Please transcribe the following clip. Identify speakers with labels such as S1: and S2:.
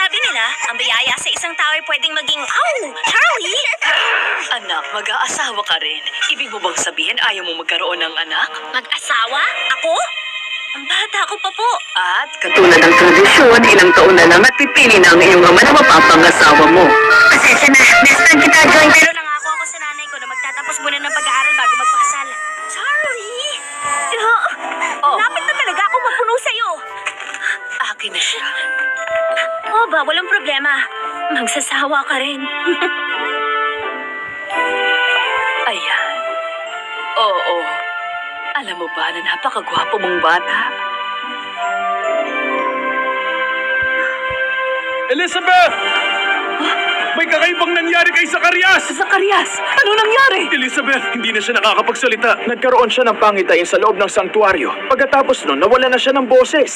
S1: Sabi nila, ang biyaya sa isang tao ay pwedeng maging, Charlie!
S2: Anak, mag-aasawa ka rin. Ibig mo bang sabihin ayaw mo magkaroon ng anak?
S1: Mag-asawa? Ako? Ang bata ko pa po.
S2: At katulad ng tradisyon, ilang taon na lang at pipili na ang iyong ama na mapapangasawa mo.
S1: Pasensya na, nestan kita, Joy. Pero nangako ako sa nanay ko na magtatapos muna ng pag-aaral bago magpakasal. Charlie! Lapit na talaga ako mapuno sa'yo.
S2: Akin na siya.
S1: Ba, walang problema. Magsasawa ka rin.
S2: Ayan. Oo. Alam mo ba na napakagwapo mong bata?
S3: Elizabeth! May kakaibang nangyari kay Zacarias!
S2: Zacarias, ano nangyari?
S3: Elizabeth, hindi na siya nakakapagsalita. Nagkaroon siya ng pangitain sa loob ng sanktuaryo. Pagkatapos nun, nawala na siya ng boses.